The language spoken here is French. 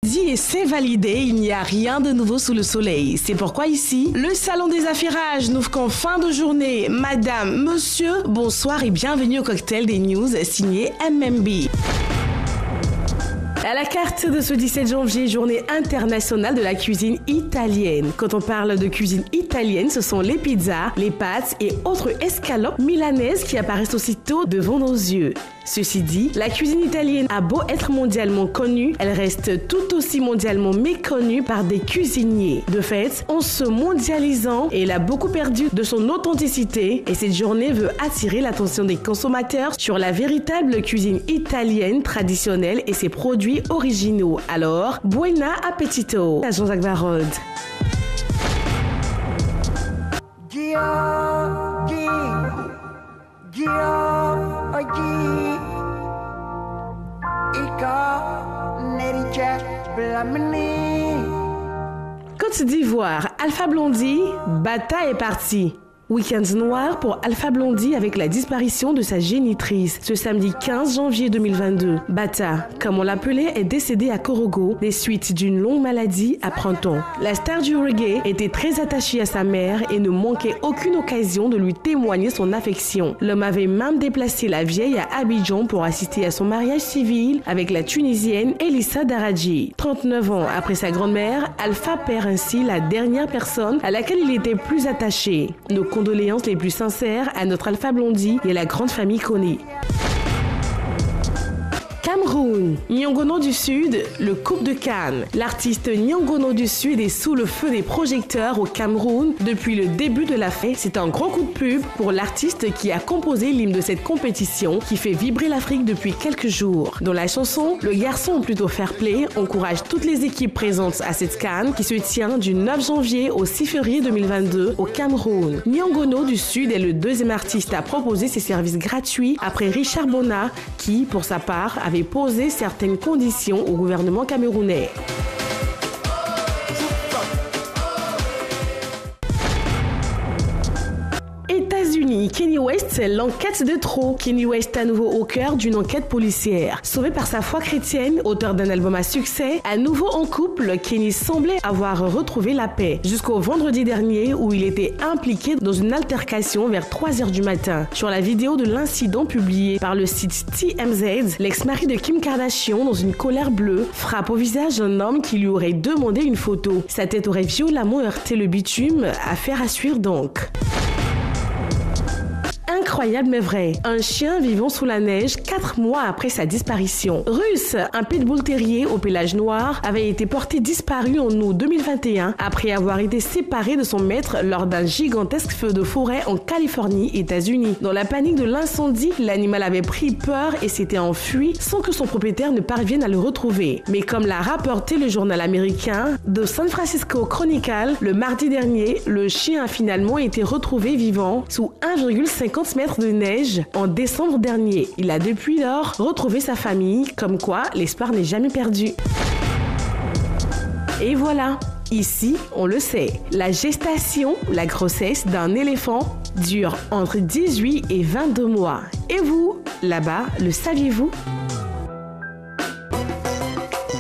dit et c'est validé, il n'y a rien de nouveau sous le soleil. C'est pourquoi ici, le salon des affairages n'ouvre qu'en fin de journée. Madame, monsieur, bonsoir et bienvenue au cocktail des news signé MMB. À la carte de ce 17 janvier, journée internationale de la cuisine italienne. Quand on parle de cuisine italienne, ce sont les pizzas, les pâtes et autres escalopes milanaises qui apparaissent aussitôt devant nos yeux. Ceci dit, la cuisine italienne a beau être mondialement connue, elle reste tout aussi mondialement méconnue par des cuisiniers. De fait, en se mondialisant, elle a beaucoup perdu de son authenticité et cette journée veut attirer l'attention des consommateurs sur la véritable cuisine italienne traditionnelle et ses produits originaux. Alors, buona appetito à Jean-Jacques Varode. Côte d'Ivoire, Alpha Blondy, Bata est parti. Week-end noir pour Alpha Blondy avec la disparition de sa génitrice ce samedi 15 janvier 2022. Bata, comme on l'appelait, est décédée à Korogo des suites d'une longue maladie à printemps. La star du reggae était très attachée à sa mère et ne manquait aucune occasion de lui témoigner son affection. L'homme avait même déplacé la vieille à Abidjan pour assister à son mariage civil avec la Tunisienne Elissa Daradji. 39 ans après sa grand-mère, Alpha perd ainsi la dernière personne à laquelle il était plus attaché. Nos condoléances les plus sincères à notre Alpha Blondy et à la grande famille Koné. Cameroun, Nyongono du Sud, le Coupe de Cannes. L'artiste Nyongono du Sud est sous le feu des projecteurs au Cameroun depuis le début de la fête. C'est un gros coup de pub pour l'artiste qui a composé l'hymne de cette compétition qui fait vibrer l'Afrique depuis quelques jours. Dans la chanson, le garçon plutôt fair-play encourage toutes les équipes présentes à cette Cannes qui se tient du 9 janvier au 6 février 2022 au Cameroun. Nyongono du Sud est le deuxième artiste à proposer ses services gratuits après Richard Bona qui, pour sa part, avait posé certaines conditions au gouvernement camerounais. États-Unis, Kanye West, l'enquête de trop. Kanye West à nouveau au cœur d'une enquête policière. Sauvé par sa foi chrétienne, auteur d'un album à succès, à nouveau en couple, Kanye semblait avoir retrouvé la paix. Jusqu'au vendredi dernier où il était impliqué dans une altercation vers 3h du matin. Sur la vidéo de l'incident publiée par le site TMZ, l'ex-mari de Kim Kardashian, dans une colère bleue, frappe au visage un homme qui lui aurait demandé une photo. Sa tête aurait violemment heurté le bitume, affaire à suivre donc. Incroyable mais vrai, un chien vivant sous la neige 4 mois après sa disparition. Russe, un pitbull terrier au pelage noir, avait été porté disparu en août 2021 après avoir été séparé de son maître lors d'un gigantesque feu de forêt en Californie, États-Unis. Dans la panique de l'incendie, l'animal avait pris peur et s'était enfui sans que son propriétaire ne parvienne à le retrouver. Mais comme l'a rapporté le journal américain The San Francisco Chronicle, le mardi dernier, le chien a finalement été retrouvé vivant sous 1,50 mètres de neige en décembre dernier. Il a depuis lors retrouvé sa famille, comme quoi l'espoir n'est jamais perdu. Et voilà, ici on le sait, la gestation, la grossesse d'un éléphant dure entre 18 et 22 mois. Et vous, là-bas, le saviez-vous ?